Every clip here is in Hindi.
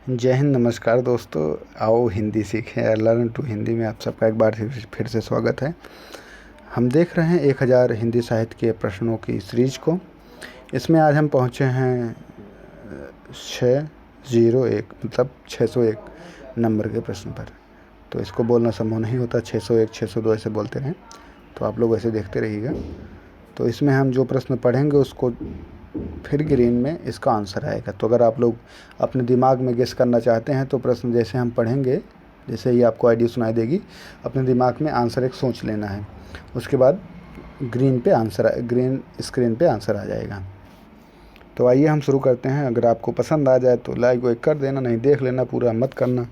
जय हिंद, नमस्कार दोस्तों। आओ हिंदी सीखें, लर्न टू हिंदी में आप सबका एक बार फिर से स्वागत है। हम देख रहे हैं 1000 हिंदी साहित्य के प्रश्नों की सीरीज को। इसमें आज हम पहुंचे हैं 601 मतलब 601 नंबर के प्रश्न पर। तो इसको बोलना संभव नहीं होता, 601 602 ऐसे बोलते रहें, तो आप लोग ऐसे देखते रहिएगा। तो इसमें हम जो प्रश्न पढ़ेंगे उसको फिर ग्रीन में इसका आंसर आएगा। तो अगर आप लोग अपने दिमाग में गेस करना चाहते हैं तो प्रश्न जैसे हम पढ़ेंगे, जैसे ही आपको आईडी सुनाई देगी, अपने दिमाग में आंसर एक सोच लेना है। उसके बाद ग्रीन स्क्रीन पे आंसर आ जाएगा। तो आइए हम शुरू करते हैं। अगर आपको पसंद आ जाए तो लाइक वाइक कर देना, नहीं देख लेना, पूरा मत करना।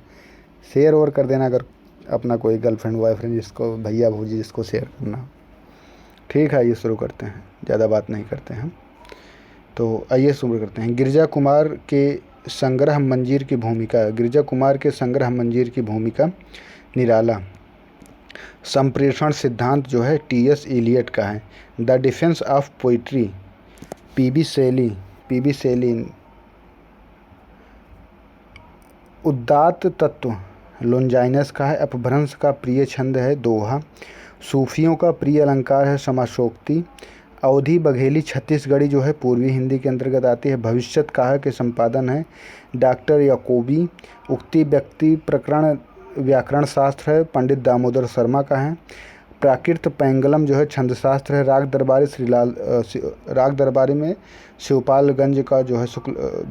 शेयर और कर देना अगर अपना कोई गर्लफ्रेंड बॉयफ्रेंड, जिसको भैया भौजी जिसको शेयर करना। ठीक है, आइए शुरू करते हैं, ज़्यादा बात नहीं करते हैं। तो आइए शुरू करते हैं। गिरिजा कुमार के संग्रह मंजीर की भूमिका निराला। संप्रेषण सिद्धांत जो है टी.एस. इलियट का है। The defence of poetry P B. Shelley. उदात्त तत्व लोनजाइनस का है। अपभ्रंश का प्रिय छंद है दोहा। सूफियों का प्रिय अलंकार है समासोक्ति। अवधी बघेली छत्तीसगढ़ी जो है पूर्वी हिंदी के अंतर्गत आती है। भविष्यत काह के संपादन है डॉक्टर याकोबी। उक्ति व्यक्ति प्रकरण व्याकरण शास्त्र है पंडित दामोदर शर्मा का है। प्राकृत पैंगलम जो है छंद शास्त्र है। राग दरबारी में शिवपालगंज का जो है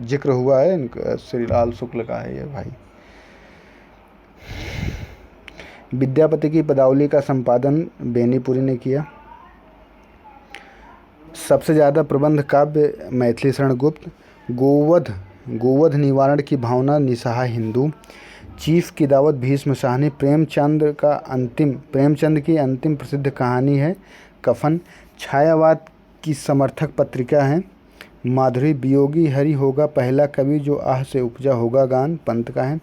जिक्र हुआ है, श्रीलाल शुक्ल का है ये भाई। विद्यापति की पदावली का संपादन बेनीपुरी ने किया। सबसे ज़्यादा प्रबंध काव्य मैथिली शरण गुप्त। गोवध निवारण की भावना निसहाय हिंदू। चीफ की दावत भीष्म शाहनी। प्रेमचंद की अंतिम प्रसिद्ध कहानी है कफन। छायावाद की समर्थक पत्रिका है माधुरी। वियोगी हरि होगा पहला कवि जो आह से उपजा होगा गान पंत का है।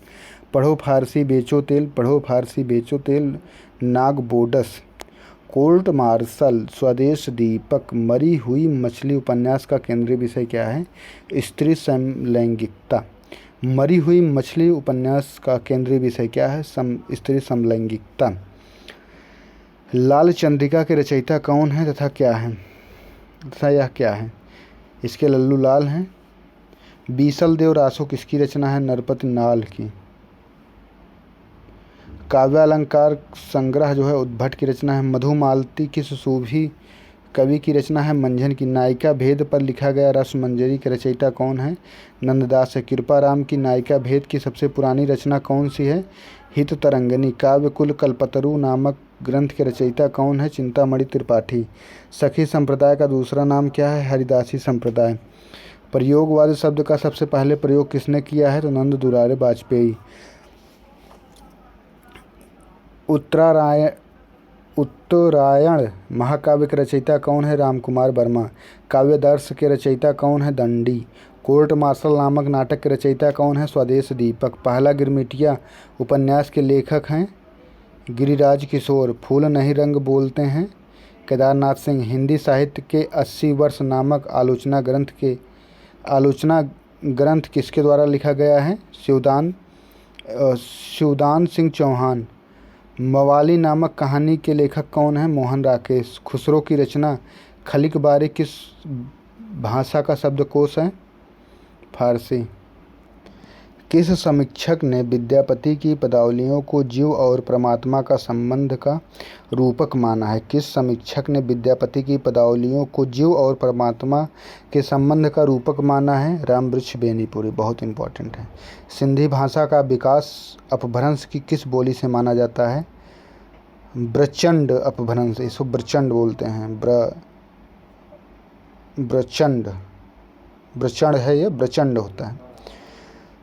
पढ़ो फारसी बेचो तेल नाग बोडस। कोर्ट मार्शल स्वदेश दीपक। मरी हुई मछली उपन्यास का केंद्रीय विषय क्या है? स्त्री समलैंगिकता। मरी हुई मछली उपन्यास का केंद्रीय विषय क्या है? स्त्री समलैंगिकता। लाल चंद्रिका के रचयिता कौन है तथा यह क्या है? इसके लल्लू लाल हैं। बीसल देव रासो किसकी रचना है? नरपति नाल की। काव्यालंकार संग्रह जो है उद्भट की रचना है। मधुमालती किस सूफी कवि की रचना है? मंझन की। नायिका भेद पर लिखा गया रस मंजरी के रचयिता कौन है? नंददास है। कृपाराम की नायिका भेद की सबसे पुरानी रचना कौन सी है? हित तरंगिणी। काव्य कुल कल्पतरु नामक ग्रंथ के रचयिता कौन है? चिंतामणि त्रिपाठी। सखी संप्रदाय का दूसरा नाम क्या है? हरिदासी संप्रदाय। प्रयोगवाद शब्द का सबसे पहले प्रयोग किसने किया है? तो नंद दुलारे वाजपेयी। उत्तरायण महाकाव्य के रचयिता कौन है? रामकुमार वर्मा। काव्यदर्श के रचयिता कौन है? दंडी। कोर्ट मार्शल नामक नाटक के रचयिता कौन है? स्वदेश दीपक। पहला गिरमिटिया उपन्यास के लेखक हैं गिरिराज किशोर। फूल नहीं रंग बोलते हैं केदारनाथ सिंह। हिंदी साहित्य के 80 वर्ष नामक आलोचना ग्रंथ किसके द्वारा लिखा गया है? शिवदान सिंह चौहान। मवाली नामक कहानी के लेखक कौन है? मोहन राकेश। खुसरो की रचना खलिक बारी किस भाषा का शब्दकोश है? फारसी। किस समीक्षक ने विद्यापति की पदावलियों को जीव और परमात्मा का संबंध का रूपक माना है? किस समीक्षक ने विद्यापति की पदावलियों को जीव और परमात्मा के संबंध का रूपक माना है? रामवृक्ष बेनीपुरी। बहुत इंपॉर्टेंट है। सिंधी भाषा का विकास अपभ्रंश की किस बोली से माना जाता है? ब्रचंड अपभ्रंश, इसको ब्रचंड बोलते हैं। ब्रचंड है, ये ब्रचंड होता है।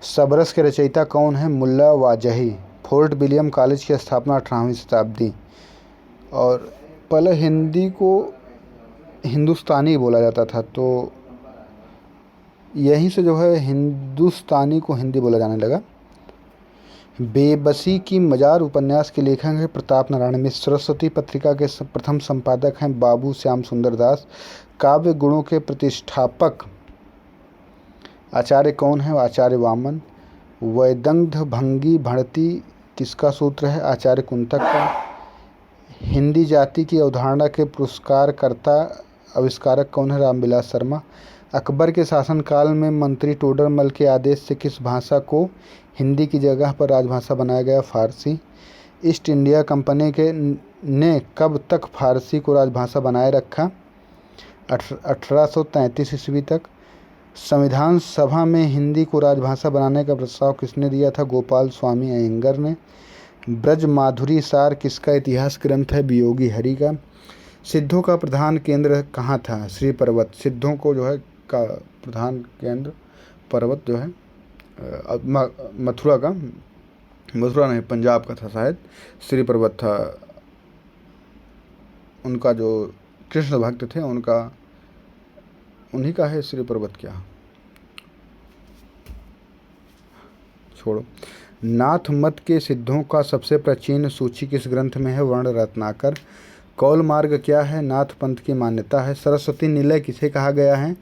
सबरस के रचयिता कौन है? मुल्ला वाजही। फोर्ट विलियम कॉलेज की स्थापना 18वीं शताब्दी। और पहले हिंदी को हिंदुस्तानी बोला जाता था, तो यहीं से जो है हिंदुस्तानी को हिंदी बोला जाने लगा। बेबसी की मजार उपन्यास के लेखक हैं प्रताप नारायण मिश्र। सरस्वती पत्रिका के प्रथम संपादक हैं बाबू श्याम सुंदर दास। काव्य गुणों के प्रतिष्ठापक आचार्य कौन है? आचार्य वामन। वैदग्ध भंगी भणति किसका सूत्र है? आचार्य कुंतक का। हिंदी जाति की अवधारणा के पुरस्कारकर्ता आविष्कारक कौन है? रामविलास शर्मा। अकबर के शासनकाल में मंत्री टोडरमल के आदेश से किस भाषा को हिंदी की जगह पर राजभाषा बनाया गया? फारसी। ईस्ट इंडिया कंपनी ने कब तक फारसी को राजभाषा बनाए रखा? 1833 ईस्वी तक। संविधान सभा में हिंदी को राजभाषा बनाने का प्रस्ताव किसने दिया था? गोपाल स्वामी अयंगर ने। ब्रज माधुरी सार किसका इतिहास ग्रंथ है? वियोगी हरि का। सिद्धों का प्रधान केंद्र कहाँ था? श्री पर्वत। सिद्धों को जो है का प्रधान केंद्र पर्वत जो है मथुरा नहीं, पंजाब का था शायद, श्री पर्वत था। उनका जो कृष्ण भक्त थे उन्हीं का है श्री पर्वत। क्या छोड़ो। नाथ मत के सिद्धों का सबसे प्राचीन सूची किस ग्रंथ में है? वर्ण रत्नाकर। कौल मार्ग क्या है? नाथ पंथ की मान्यता है। सरस्वती निलय किसे कहा गया है?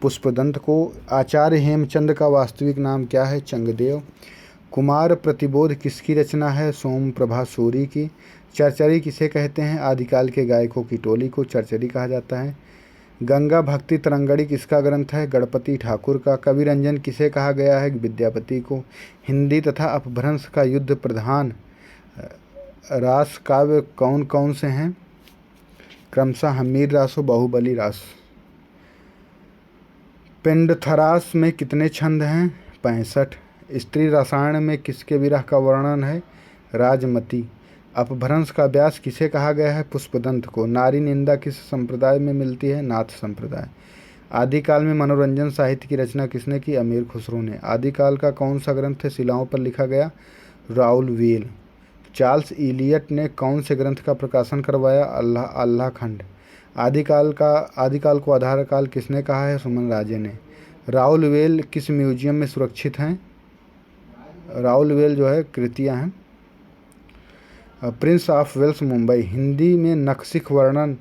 पुष्पदंत को। आचार्य हेमचंद का वास्तविक नाम क्या है? चंगदेव। कुमार प्रतिबोध किसकी रचना है? सोम प्रभा सूरी की। चरचरी किसे कहते हैं? आदिकाल के गायकों की टोली को चरचरी कहा जाता है। गंगा भक्ति तरंगड़ी किसका ग्रंथ है? गणपति ठाकुर का। कवि रंजन किसे कहा गया है? विद्यापति को। हिंदी तथा अपभ्रंश का युद्ध प्रधान रास काव्य कौन कौन से हैं? क्रमशः हमीर रासो, बाहुबली रास। पिंडथरास में कितने छंद हैं? 65। स्त्री रसायन में किसके विरह का वर्णन है? राजमती। अपभ्रंश का व्यास किसे कहा गया है? पुष्पदंत को। नारी निंदा किस संप्रदाय में मिलती है? नाथ संप्रदाय। आदिकाल में मनोरंजन साहित्य की रचना किसने की? अमीर खुसरो ने। आदिकाल का कौन सा ग्रंथ शिलाओं पर लिखा गया? राउल वेल। चार्ल्स इलियट ने कौन से ग्रंथ का प्रकाशन करवाया? अल्लाह खंड। आदिकाल को आधार काल किसने कहा है? सुमन राजे ने। राउल वेल किस म्यूजियम में सुरक्षित हैं? राउल वेल जो है कृतियाँ हैं। Prince of Wales Mumbai. Hindi में नखशिख वर्णन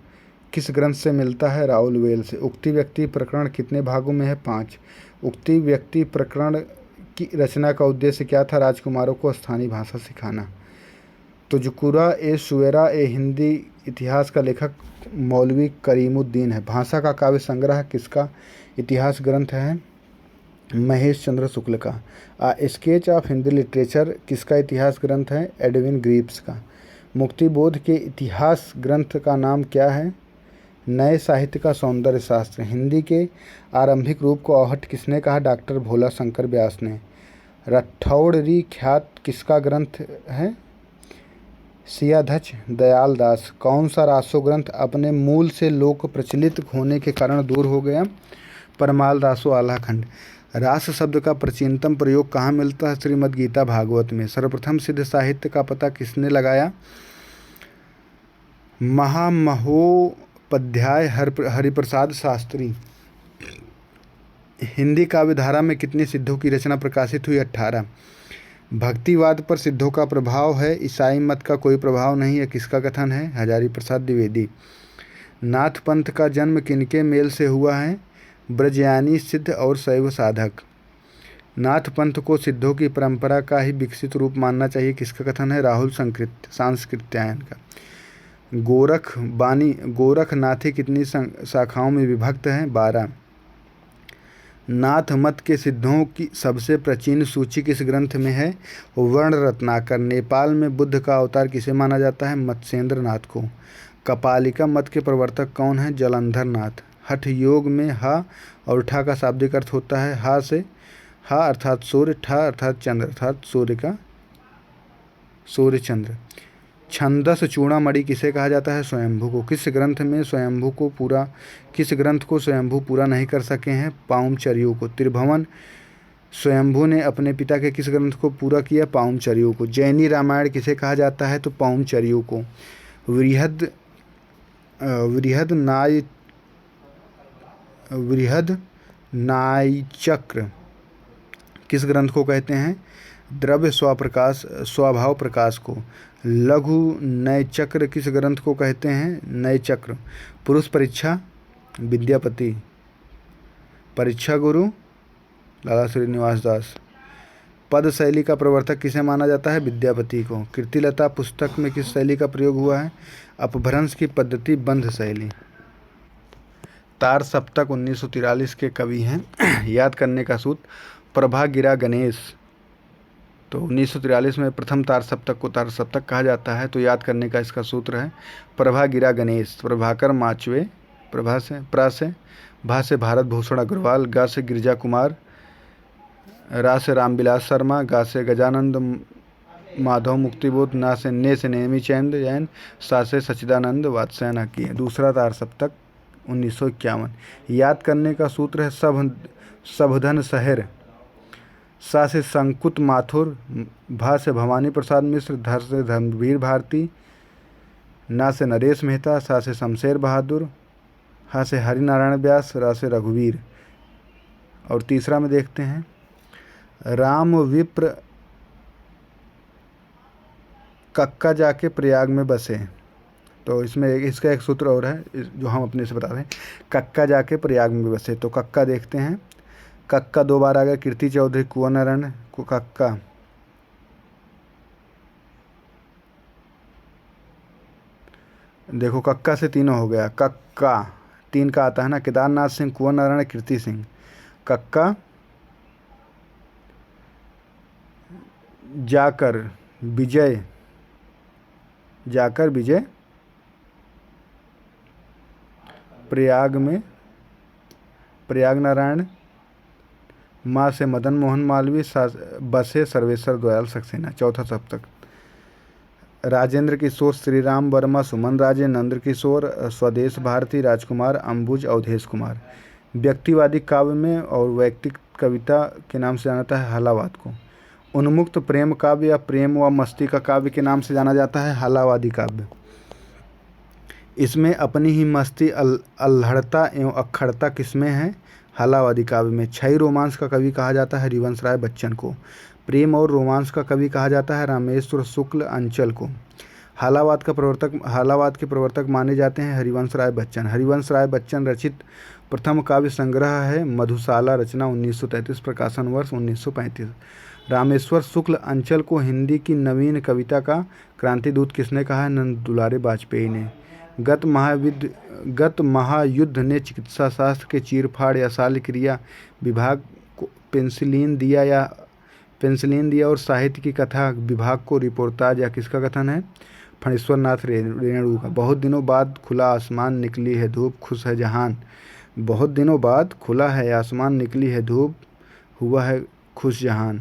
किस ग्रंथ से मिलता है? राउल वेल से। उक्ति व्यक्ति प्रकरण कितने भागों में है? 5। उक्ति व्यक्ति प्रकरण की रचना का उद्देश्य क्या था? राजकुमारों को स्थानीय भाषा सिखाना। तुजकुरा ए सुवेरा ए हिंदी इतिहास का लेखक मौलवी करीमुद्दीन है। भाषा का काव्य संग्रह किसका इतिहास ग्रंथ है? महेश चंद्र शुक्ल का। स्केच ऑफ हिंदी लिटरेचर किसका इतिहास ग्रंथ है? एडविन ग्रीव्स का। मुक्तिबोध के इतिहास ग्रंथ का नाम क्या है? नए साहित्य का सौंदर्य शास्त्र। हिंदी के आरंभिक रूप को आहट किसने कहा? डॉक्टर भोला शंकर व्यास ने। रठौड़ी ख्यात किसका ग्रंथ है? सियाध्वज दयाल दास। कौन सा रासो ग्रंथ अपने मूल से लोक प्रचलित होने के कारण दूर हो गया? परमाल रासो आल्हा खंड। रास शब्द का प्राचीनतम प्रयोग कहाँ मिलता है? श्रीमद् गीता भागवत में। सर्वप्रथम सिद्ध साहित्य का पता किसने लगाया? महामहोपाध्याय हरिप्रसाद शास्त्री। हिंदी काव्यधारा में कितनी सिद्धों की रचना प्रकाशित हुई? 18। भक्तिवाद पर सिद्धों का प्रभाव है, ईसाई मत का कोई प्रभाव नहीं है, किसका कथन है? हजारी प्रसाद द्विवेदी। नाथ पंथ का जन्म किनके मेल से हुआ है? ब्रजयानी सिद्ध और शैव साधक। नाथ पंथ को सिद्धों की परंपरा का ही विकसित रूप मानना चाहिए, किसका कथन है? राहुल सांस्कृत्यायन का। गोरखनाथी कितनी शाखाओं में विभक्त हैं? 12। नाथ मत के सिद्धों की सबसे प्राचीन सूची किस ग्रंथ में है? वर्ण रत्नाकर। नेपाल में बुद्ध का अवतार किसे माना जाता है? मत्स्येंद्र नाथ को। कपालिका मत के प्रवर्तक कौन है? जलंधर नाथ। हठ योग में हा और ठा का शाब्दिक अर्थ होता है हा से हा अर्थात सूर्य, ठा अर्थात चंद्र अर्थात सूर्य चंद्र। छंदस चूड़ामणि किसे कहा जाता है? स्वयंभू को। किस ग्रंथ को स्वयंभू पूरा नहीं कर सके हैं? पाउमचर्यू को। त्रिभुवन स्वयंभू ने अपने पिता के किस ग्रंथ को पूरा किया? पाउमचर्यू को। जैनी रामायण किसे कहा जाता है? तो पाउमचर्यू को। वृहद नायचक्र किस ग्रंथ को कहते हैं? द्रव्य स्वभाव प्रकाश को। लघु नयचक्र किस ग्रंथ को कहते हैं? नयचक्र। पुरुष परीक्षा विद्यापति। परीक्षा गुरु लाला श्रीनिवास दास। पद शैली का प्रवर्तक किसे माना जाता है? विद्यापति को। कीर्तिलता पुस्तक में किस शैली का प्रयोग हुआ है? अपभ्रंश की पद्धति, बंध शैली। तार सप्तक 1943 के कवि हैं। याद करने का सूत्र, प्रभा गिरा गणेश। तो 1943 में प्रथम तार सप्तक को तार सप्तक कहा जाता है। तो याद करने का इसका सूत्र है प्रभा गिरा गणेश। प्रभाकर माचवे, प्रभा से, प्रा से, भा से भारत भूषण अग्रवाल, गा से गिरिजा कुमार, रा से रामविलास शर्मा, गा से गजानंद माधव मुक्तिबोध, ना से ने से नेमी चंद जैन, सा से सच्चिदानंद वात्स्यायन की है। दूसरा तार सप्तक 1951। याद करने का सूत्र है सबधन शहर। सा से संकुत माथुर, भा से भवानी प्रसाद मिश्र, धर से धर्मवीर भारती, ना से नरेश मेहता, सा से शमशेर बहादुर, हा से हरिनारायण व्यास, रा से रघुवीर। और तीसरा में देखते हैं राम विप्र कक्का जाके प्रयाग में बसे। तो इसमें इसका एक सूत्र और है जो हम अपने से बता रहे हैं, कक्का जाके प्रयाग में बसे। तो कक्का देखते हैं, कक्का 2 बार आ गया, कीर्ति चौधरी, कुंवर नारायण को कक्का। देखो कक्का से तीनों हो गया, कक्का 3 का आता है ना, केदारनाथ सिंह, कुंवर नारायण, कीर्ति सिंह। कक्का जाकर विजय, जाकर विजय प्रयाग में, प्रयाग नारायण, माँ से मदन मोहन मालवीय, बसे सर्वेश्वर दयाल सक्सेना। चौथा सप्तक राजेंद्र किशोर, श्री राम वर्मा, सुमन राजे, नंद किशोर, स्वदेश भारती, राजकुमार, अंबुज, अवधेश कुमार। व्यक्तिवादी काव्य में और वैयक्तिक कविता के नाम से जाना जाता है हालावाद को। उन्मुक्त प्रेम काव्य या प्रेम व मस्ती का काव्य के नाम से जाना जाता है हालावादी काव्य। इसमें अपनी ही मस्ती, अल्हड़ता एवं अक्खड़ता किसमें है? हालावादी काव्य में। छई रोमांस का कवि कहा जाता है हरिवंश राय बच्चन को। प्रेम और रोमांस का कवि कहा जाता है रामेश्वर शुक्ल अंचल को। हालावाद के प्रवर्तक माने जाते हैं हरिवंश राय बच्चन। हरिवंश राय बच्चन रचित प्रथम काव्य संग्रह है मधुशाला, रचना 1933, प्रकाशन वर्ष 1935। रामेश्वर शुक्ल अंचल को हिंदी की नवीन कविता का क्रांतिदूत किसने कहा है? नंद दुलारे वाजपेयी ने। गत महायुद्ध ने चिकित्सा शास्त्र के चीरफाड़ या शल्य क्रिया विभाग को पेंसिलिन दिया और साहित्य की कथा विभाग को रिपोर्टाज या किसका कथन है? फणीश्वर नाथ रेणु का। बहुत दिनों बाद खुला आसमान, निकली है धूप, खुश है जहान। बहुत दिनों बाद खुला है आसमान, निकली है धूप, हुआ है खुश जहान,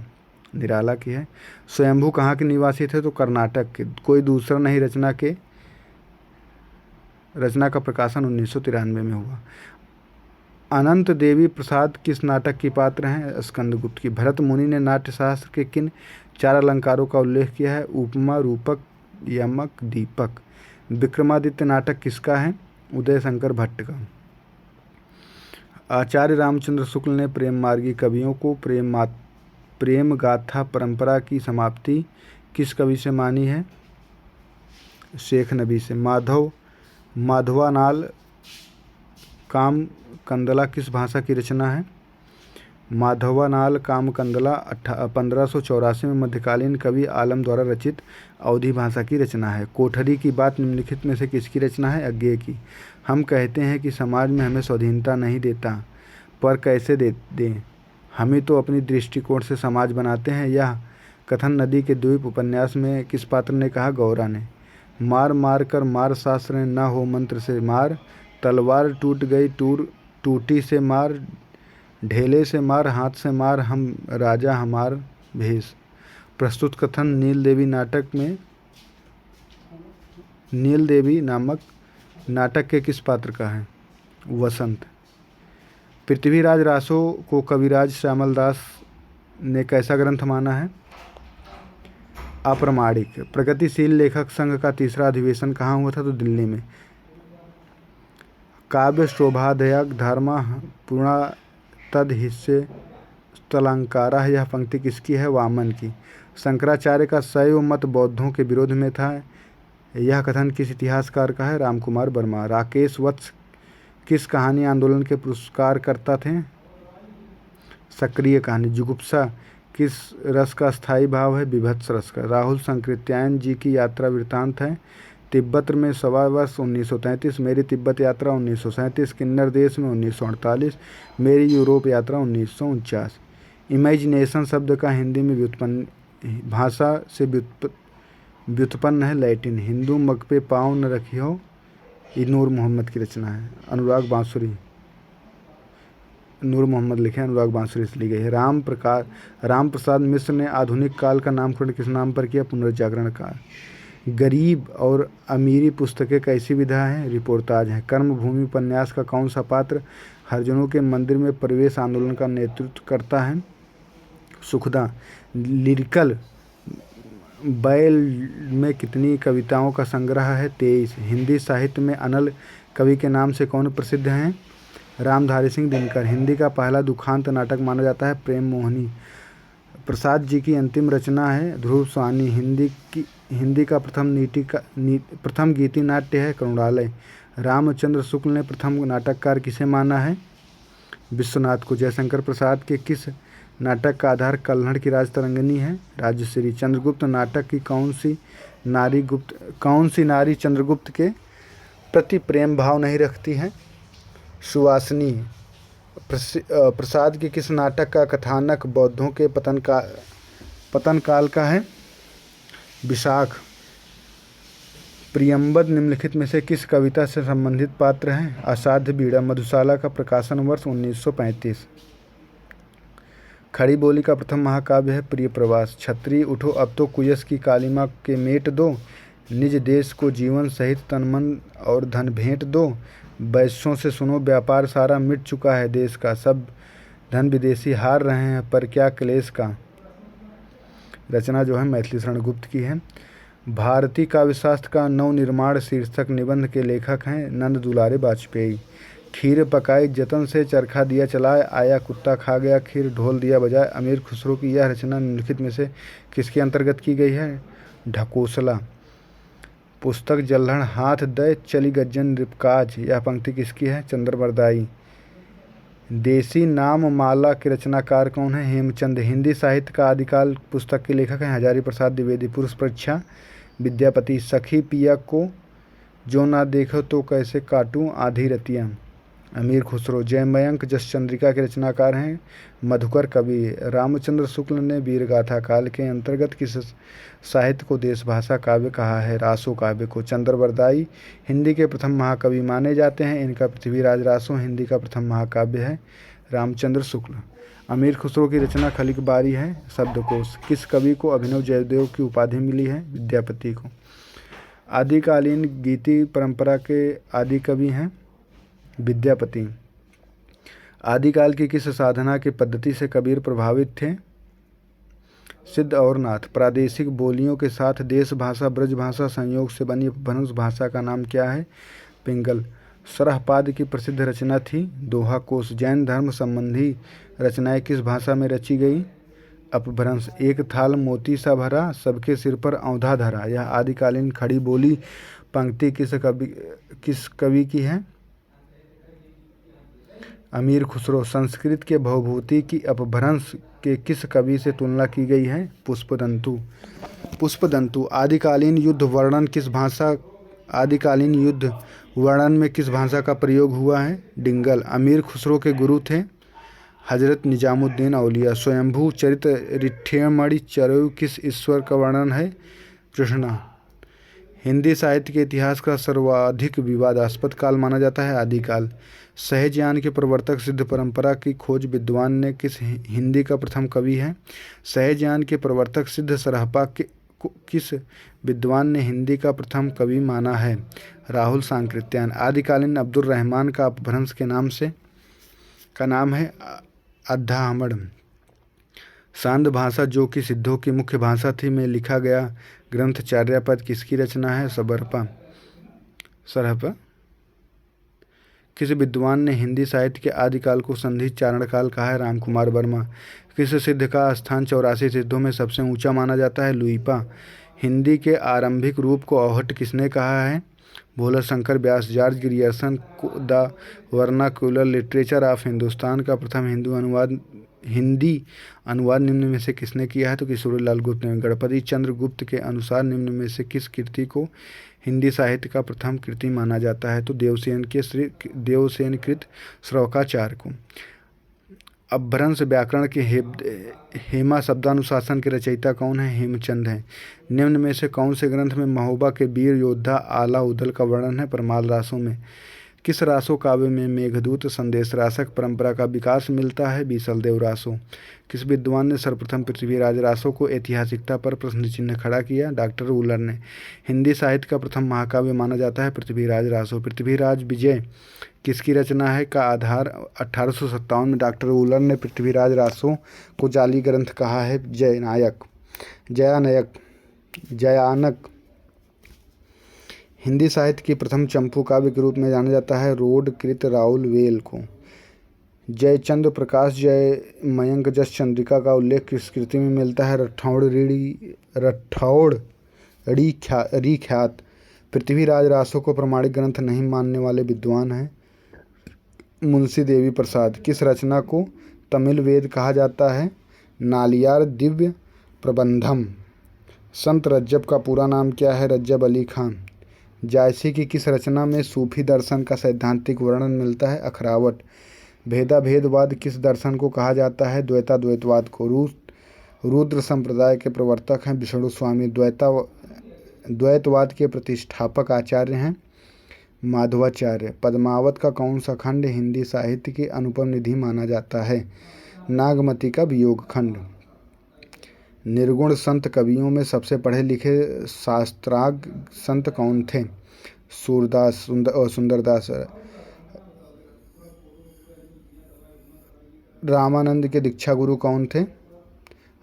निराला की है। स्वयंभू कहाँ के निवासी थे? तो कर्नाटक के। कोई दूसरा नहीं रचना का प्रकाशन 1993 में हुआ। अनंत देवी प्रसाद किस नाटक की पात्र हैं? स्कंदगुप्त की। भरत मुनि ने नाट्य शास्त्र के किन 4 अलंकारों का उल्लेख किया है? उपमा, रूपक, यमक, दीपक। विक्रमादित्य नाटक किसका है? उदय शंकर भट्ट का। आचार्य रामचंद्र शुक्ल ने प्रेम मार्गी कवियों को प्रेम गाथा परंपरा की समाप्ति किस कवि से मानी है? शेख नबी से। माधवानाल काम कंदला किस भाषा की रचना है? माधवानाल काम कंदला 1584 में मध्यकालीन कवि आलम द्वारा रचित अवधी भाषा की रचना है। कोठरी की बात निम्नलिखित में से किसकी रचना है? अज्ञे की। हम कहते हैं कि समाज में हमें स्वाधीनता नहीं देता, पर कैसे दें? हम ही तो अपनी दृष्टिकोण से समाज बनाते हैं। यह कथन नदी के द्वीप उपन्यास में किस पात्र ने कहा? गौरा ने। मार मार कर मार शास्त्र ने, ना हो मंत्र से मार, तलवार टूट गई टूटी से मार, ढेले से मार, हाथ से मार, हम राजा हमार भेष। प्रस्तुत कथन नील देवी नामक नाटक के किस पात्र का है? वसंत। पृथ्वीराज रासो को कविराज श्यामल दास ने कैसा ग्रंथ माना है? अप्रामाणिक। प्रगतिशील लेखक संघ का तीसरा अधिवेशन कहाँ हुआ था? तो दिल्ली में। काव्य शोभादयक धर्म पूर्णा तद हिस्से तलंकारा, यह पंक्ति किसकी है? वामन की। शंकराचार्य का शैव मत बौद्धों के विरोध में था, यह कथन किस इतिहासकार का है? रामकुमार वर्मा। राकेश वत्स किस कहानी आंदोलन के पुरस्कार करता थे? सक्रिय कहानी। जुगुप्सा किस रस का स्थायी भाव है? विभत्स रस का। राहुल सांकृत्यायन जी की यात्रा वृत्तांत है? तिब्बत में 1.25 वर्ष 1933, मेरी तिब्बत यात्रा 1937, किन्नर देश में 1948, मेरी यूरोप यात्रा 1949। इमेजिनेशन शब्द का हिंदी में भाषा से व्युत्पन्न है? लैटिन। हिंदू मग पे पाँव न रखी हो, ये नूर मोहम्मद की रचना है। अनुराग बांसुरी, नूर मोहम्मद लिखे, अनुराग बांसुरी से ली गई है। राम प्रसाद मिश्र ने आधुनिक काल का नामकरण किस नाम पर किया? पुनर्जागरण काल। गरीब और अमीरी पुस्तकें कैसी विधा है? रिपोर्टाज है। कर्मभूमि उपन्यास का कौन सा पात्र हरिजनों के मंदिर में प्रवेश आंदोलन का नेतृत्व करता है? सुखदा। लिरिकल बैल में कितनी कविताओं का संग्रह है? 23। हिंदी साहित्य में अनल कवि के नाम से कौन प्रसिद्ध हैं? रामधारी सिंह दिनकर। हिंदी का पहला दुखांत नाटक माना जाता है? प्रेम मोहिनी। प्रसाद जी की अंतिम रचना है? ध्रुव स्वानी। हिंदी का प्रथम गीति नाट्य है? करुणालय। रामचंद्र शुक्ल ने प्रथम नाटककार किसे माना है? विश्वनाथ को। जयशंकर प्रसाद के किस नाटक का आधार कल्हड़ की राजतरंगिणी है? राजश्री। चंद्रगुप्त नाटक की कौन सी नारी चंद्रगुप्त के प्रति प्रेम भाव नहीं रखती है? सुवासिनी। प्रसाद के किस नाटक का कथानक बौद्धों के पतन काल का है? विशाख। प्रियंबद निम्नलिखित में से किस कविता से संबंधित पात्र है? असाध्य बीड़ा। मधुशाला का प्रकाशन वर्ष 1935। खड़ी बोली का प्रथम महाकाव्य है? प्रिय प्रवास। छत्री उठो अब तो कुयस की कालिमा के मेट दो, निज देश को जीवन सहित तन मन और धन भेंट दो। वैश्यों से सुनो व्यापार सारा मिट चुका है देश का, सब धन विदेशी हार रहे हैं पर क्या क्लेश का। रचना जो है मैथिली शरण गुप्त की है। भारतीय काव्यशास्त्र का नवनिर्माण शीर्षक निबंध के लेखक हैं नंद दुलारे वाजपेयी। खीर पकाई जतन से चरखा दिया चलाए, आया कुत्ता खा गया खीर ढोल दिया बजाए। अमीर खुसरो की यह रचना निम्नलिखित में से किसके अंतर्गत की गई है? ढकोसला। पुस्तक जल्हड़ हाथ दे चली गज्जन रिपकाज, यह पंक्ति किसकी है? चंद्रबरदाई। देसी नाम माला के रचनाकार कौन है? हेमचंद। हिंदी साहित्य का आदिकाल पुस्तक के लेखक हैं हजारी प्रसाद द्विवेदी। पुरुष परीक्षा विद्यापति। सखी पिया को जो ना देखो तो कैसे काटूं आधी रतियां, अमीर खुसरो। जयमयंक जसचंद्रिका के रचनाकार हैं मधुकर कवि। रामचंद्र शुक्ल ने वीरगाथा काल के अंतर्गत किस साहित्य को देशभाषा काव्य कहा है? रासो काव्य को। चंद्रबरदाई हिंदी के प्रथम महाकवि माने जाते हैं, इनका पृथ्वीराज रासो हिंदी का प्रथम महाकाव्य है। रामचंद्र शुक्ल। अमीर खुसरो की रचना खलिक बारी है? शब्दकोश। किस कवि को अभिनव जयदेव की उपाधि मिली है? विद्यापति को। आदिकालीन गीति परंपरा के आदि कवि हैं विद्यापति। आदिकाल की किस साधना की पद्धति से कबीर प्रभावित थे? सिद्ध और नाथ। प्रादेशिक बोलियों के साथ देश भाषा ब्रज भाषा संयोग से बनी अपभ्रंश भाषा का नाम क्या है? पिंगल। सरहपाद की प्रसिद्ध रचना थी दोहा कोश। जैन धर्म संबंधी रचनाएं किस भाषा में रची गई? अपभ्रंश। एक थाल मोती सा भरा, सबके सिर पर औंधा धरा, यह आदिकालीन खड़ी बोली पंक्ति किस कवि की है? अमीर खुसरो। संस्कृत के भवभूति की अपभ्रंश के किस कवि से तुलना की गई है? पुष्पदंतु। पुष्पदंतु। आदिकालीन युद्ध वर्णन में किस भाषा का प्रयोग हुआ है? डिंगल। अमीर खुसरो के गुरु थे हजरत निजामुद्दीन औलिया। स्वयंभू चरित रिठ्ठेमणि चरयु किस ईश्वर का वर्णन है? कृष्णा। हिंदी साहित्य के इतिहास का सर्वाधिक विवादास्पद काल माना जाता है आदिकाल। सहजयान के प्रवर्तक सिद्ध परंपरा की खोज विद्वान ने किस हिंदी का प्रथम कवि है? सहजयान के प्रवर्तक सिद्ध सरहपा किस विद्वान ने हिंदी का प्रथम कवि माना है? राहुल सांकृत्यायन। आदिकालीन अब्दुल रहमान का अपभ्रंश के नाम है अद्धाहमड़। सांद भाषा जो कि सिद्धों की मुख्य भाषा थी में लिखा गया ग्रंथ चार्यापद किसकी रचना है? सरहपा। किस विद्वान ने हिंदी साहित्य के आदिकाल को संधि चारण काल कहा है? रामकुमार वर्मा। किस सिद्ध का स्थान 84 सिद्धों में सबसे ऊंचा माना जाता है? लुइपा। हिंदी के आरंभिक रूप को औहट किसने कहा है? Bhola Shankar Vyas. George Grierson the vernacular literature of Hindustan का प्रथम हिंदी अनुवाद हिंदी अनुवाद निम्न में से किसने किया है? तो किशोरीलाल गुप्त ने। गणपति चंद्र गुप्त के अनुसार निम्न में से किस कृति को हिंदी साहित्य का प्रथम कृति माना जाता है? तो देवसेनकृत श्लोकाचार्य को। अपभ्रंश व्याकरण के हेमा शब्दानुशासन के रचयिता कौन है? हेमचंद हैं। निम्न में से कौन से ग्रंथ में महोबा के वीर योद्धा आला उदल का वर्णन है? परमाल रासों में। किस रासो काव्य में मेघदूत संदेश रासक परंपरा का विकास मिलता है? बीसलदेव रासो। किस विद्वान ने सर्वप्रथम पृथ्वीराज रासो को ऐतिहासिकता पर प्रश्न चिन्ह खड़ा किया? डॉक्टर वुलर ने। हिंदी साहित्य का प्रथम महाकाव्य माना जाता है पृथ्वीराज रासो। पृथ्वीराज विजय किसकी रचना है? का आधार 1857 में डॉक्टर वुलर ने पृथ्वीराज रासो को जाली ग्रंथ कहा है। जयानक हिंदी साहित्य की प्रथम चंपू काव्य के रूप में जाना जाता है रोड कृत राउल वेल को। जयचंद्र प्रकाश जय मयंक जस चंद्रिका का उल्लेख किस कृति में मिलता है? रठौड़ी ख्यात। पृथ्वीराज रासो को प्रमाणिक ग्रंथ नहीं मानने वाले विद्वान हैं मुंशी देवी प्रसाद। किस रचना को तमिल वेद कहा जाता है? नालियार दिव्य प्रबंधम। संत रज्जब का पूरा नाम क्या है? रज्जब अली खान। जायसी की किस रचना में सूफी दर्शन का सैद्धांतिक वर्णन मिलता है? अखरावट। भेदाभेदवाद किस दर्शन को कहा जाता है? द्वैताद्वैतवाद को। रुद्र संप्रदाय के प्रवर्तक हैं विष्णु स्वामी। द्वैतवाद के प्रतिष्ठापक आचार्य हैं माधवाचार्य। पद्मावत का कौन सा खंड हिंदी साहित्य की अनुपम निधि माना जाता है? नागमती का वियोग खंड। निर्गुण संत कवियों में सबसे पढ़े लिखे शास्त्रांग संत कौन थे? सुंदरदास। रामानंद के दीक्षा गुरु कौन थे?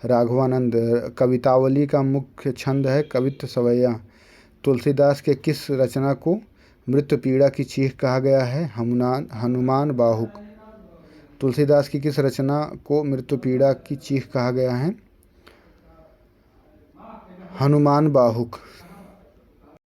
राघवानंद। कवितावली का मुख्य छंद है कवित्व सवैया। तुलसीदास के किस रचना को मृत्यु पीड़ा की चीख कहा गया है? हनुमान बाहुक। तुलसीदास की किस रचना को मृत्यु पीड़ा की चीख कहा गया है? हनुमान बाहुक।